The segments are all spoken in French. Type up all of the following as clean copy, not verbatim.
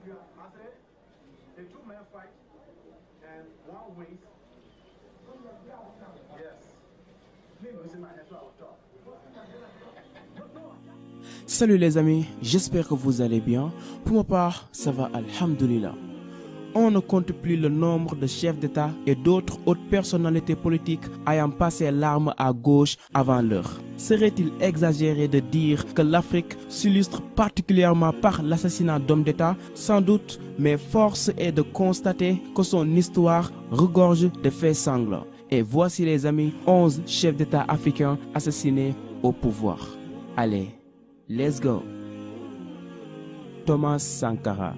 The two men fight and one wins. Yes. Salut les amis, j'espère que vous allez bien. Pour ma part, ça va, alhamdoulilah. On ne compte plus le nombre de chefs d'État et d'autres hautes personnalités politiques ayant passé l'arme à gauche avant l'heure. Serait-il exagéré de dire que l'Afrique s'illustre particulièrement par l'assassinat d'hommes d'État? Sans doute, mais force est de constater que son histoire regorge de faits sanglants. Et voici les amis, 11 chefs d'État africains assassinés au pouvoir. Allez, let's go. Thomas Sankara.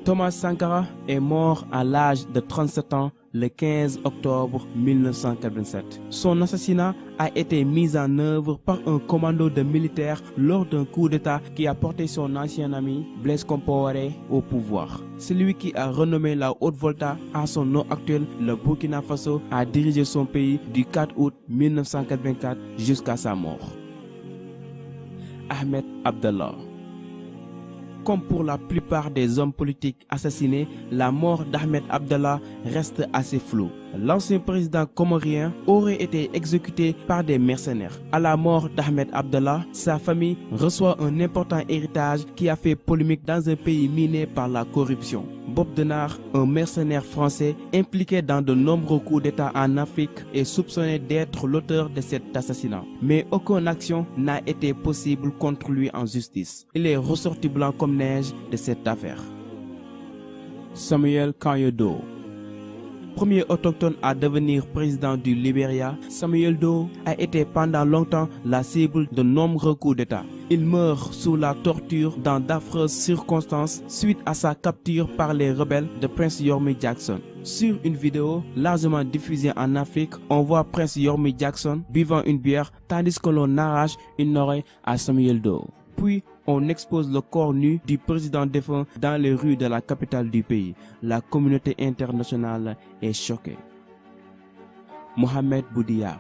Thomas Sankara est mort à l'âge de 37 ans le 15 octobre 1987. Son assassinat a été mis en œuvre par un commando de militaires lors d'un coup d'État qui a porté son ancien ami Blaise Compaoré au pouvoir. Celui qui a renommé la Haute-Volta à son nom actuel, le Burkina Faso, a dirigé son pays du 4 août 1984 jusqu'à sa mort. Ahmed Abdallah. Comme pour la plupart des hommes politiques assassinés, la mort d'Ahmed Abdallah reste assez floue. L'ancien président comorien aurait été exécuté par des mercenaires. À la mort d'Ahmed Abdallah, sa famille reçoit un important héritage qui a fait polémique dans un pays miné par la corruption. Bob Denard, un mercenaire français impliqué dans de nombreux coups d'État en Afrique, est soupçonné d'être l'auteur de cet assassinat. Mais aucune action n'a été possible contre lui en justice. Il est ressorti blanc comme neige de cette affaire. Samuel Kanye Doe. Premier autochtone à devenir président du Libéria, Samuel Doe a été pendant longtemps la cible de nombreux coups d'État. Il meurt sous la torture dans d'affreuses circonstances suite à sa capture par les rebelles de Prince Yormi Jackson. Sur une vidéo largement diffusée en Afrique, on voit Prince Yormi Jackson buvant une bière tandis que l'on arrache une oreille à Samuel Doe. Puis, on expose le corps nu du président défunt dans les rues de la capitale du pays. La communauté internationale est choquée. Mohamed Boudiaf.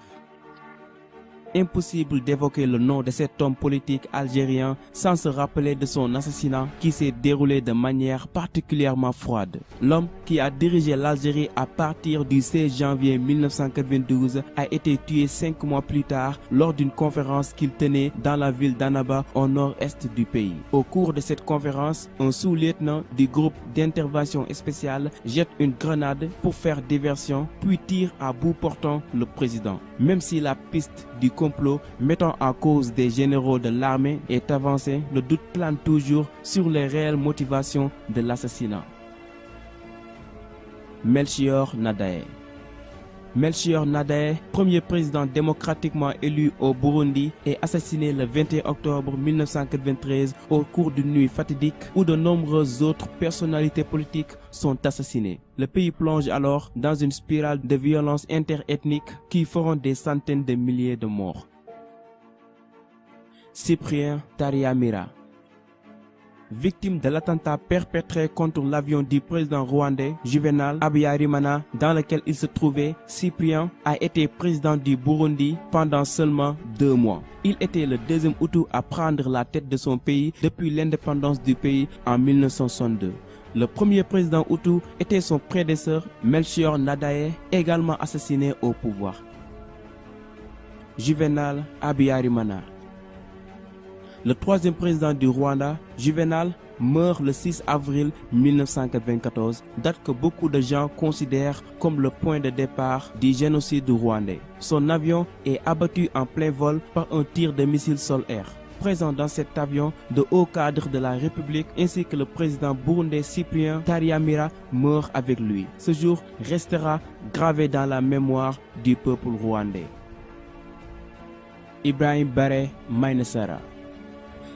Impossible d'évoquer le nom de cet homme politique algérien sans se rappeler de son assassinat qui s'est déroulé de manière particulièrement froide. L'homme qui a dirigé l'Algérie à partir du 16 janvier 1992 a été tué 5 mois plus tard lors d'une conférence qu'il tenait dans la ville d'Annaba au nord-est du pays. Au cours de cette conférence, un sous-lieutenant du groupe d'intervention spéciale jette une grenade pour faire diversion puis tire à bout portant le président. Même si la piste du complot mettant en cause des généraux de l'armée est avancé, le doute plane toujours sur les réelles motivations de l'assassinat. Melchior Ndadaye. Melchior Ndadaye, premier président démocratiquement élu au Burundi, est assassiné le 21 octobre 1993 au cours d'une nuit fatidique où de nombreuses autres personnalités politiques sont assassinées. Le pays plonge alors dans une spirale de violence interethnique qui feront des centaines de milliers de morts. Cyprien Taryamira. Victime de l'attentat perpétré contre l'avion du président rwandais Juvenal Habyarimana dans lequel il se trouvait, Cyprien a été président du Burundi pendant seulement 2 mois. Il était le deuxième Hutu à prendre la tête de son pays depuis l'indépendance du pays en 1962. Le premier président Hutu était son prédécesseur Melchior Ndadaye, également assassiné au pouvoir. Juvenal Habyarimana. Le troisième président du Rwanda, Juvenal, meurt le 6 avril 1994, date que beaucoup de gens considèrent comme le point de départ du génocide rwandais. Son avion est abattu en plein vol par un tir de missile sol-air. Présent dans cet avion, de hauts cadres de la République ainsi que le président burundais Cyprien Taryamira meurent avec lui. Ce jour restera gravé dans la mémoire du peuple rwandais. Ibrahim Baré Mainesara.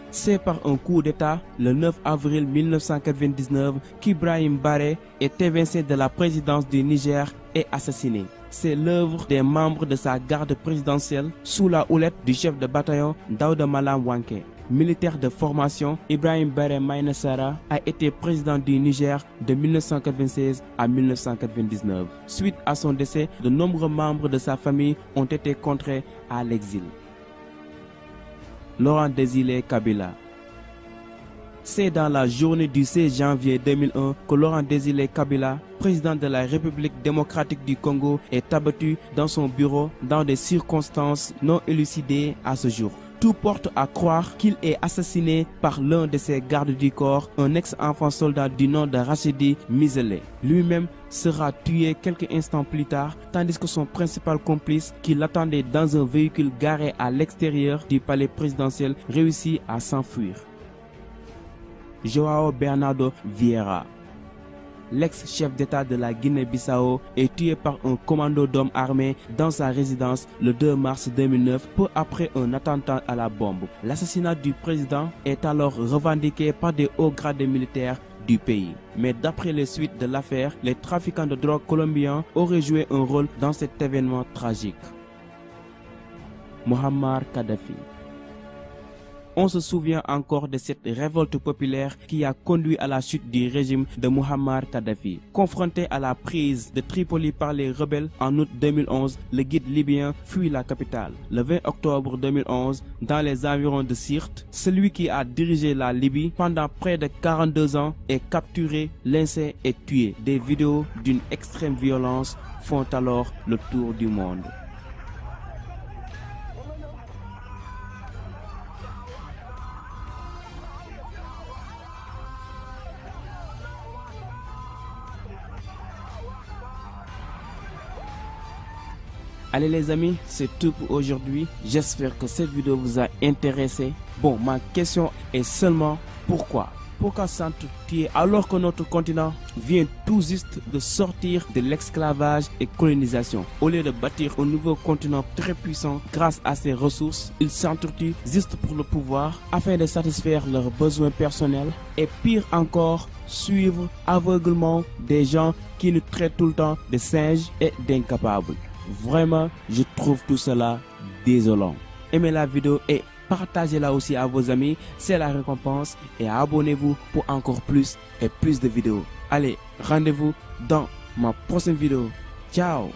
C'est par un coup d'État, le 9 avril 1999, qu'Ibrahim Baré est évincé de la présidence du Niger et assassiné. C'est l'œuvre des membres de sa garde présidentielle sous la houlette du chef de bataillon Daouda Malam Wanké. Militaire de formation, Ibrahim Baré Mainesara a été président du Niger de 1996 à 1999. Suite à son décès, de nombreux membres de sa famille ont été contraints à l'exil. Laurent Désiré Kabila. C'est dans la journée du 16 janvier 2001 que Laurent Désiré Kabila, président de la République démocratique du Congo, est abattu dans son bureau dans des circonstances non élucidées à ce jour. Tout porte à croire qu'il est assassiné par l'un de ses gardes du corps, un ex-enfant soldat du nom de Rachidi Mizele. Lui-même sera tué quelques instants plus tard, tandis que son principal complice, qui l'attendait dans un véhicule garé à l'extérieur du palais présidentiel, réussit à s'enfuir. João Bernardo Vieira, l'ex-chef d'État de la Guinée-Bissau, est tué par un commando d'hommes armés dans sa résidence le 2 mars 2009, peu après un attentat à la bombe. L'assassinat du président est alors revendiqué par des hauts gradés militaires du pays. Mais d'après les suites de l'affaire, les trafiquants de drogue colombiens auraient joué un rôle dans cet événement tragique. Muammar Kadhafi. On se souvient encore de cette révolte populaire qui a conduit à la chute du régime de Muammar Kadhafi. Confronté à la prise de Tripoli par les rebelles en août 2011, le guide libyen fuit la capitale. Le 20 octobre 2011, dans les environs de Sirte, celui qui a dirigé la Libye pendant près de 42 ans est capturé, lynché et tué. Des vidéos d'une extrême violence font alors le tour du monde. Allez les amis, c'est tout pour aujourd'hui. J'espère que cette vidéo vous a intéressé. Bon, ma question est seulement pourquoi? Pourquoi s'entretuer alors que notre continent vient tout juste de sortir de l'esclavage et colonisation? Au lieu de bâtir un nouveau continent très puissant grâce à ses ressources, ils s'entretuent juste pour le pouvoir afin de satisfaire leurs besoins personnels et pire encore, suivre aveuglement des gens qui nous traitent tout le temps de singes et d'incapables. Vraiment, je trouve tout cela désolant. Aimez la vidéo et partagez-la aussi à vos amis, c'est la récompense, et abonnez-vous pour encore plus et plus de vidéos. Allez, rendez-vous dans ma prochaine vidéo. Ciao!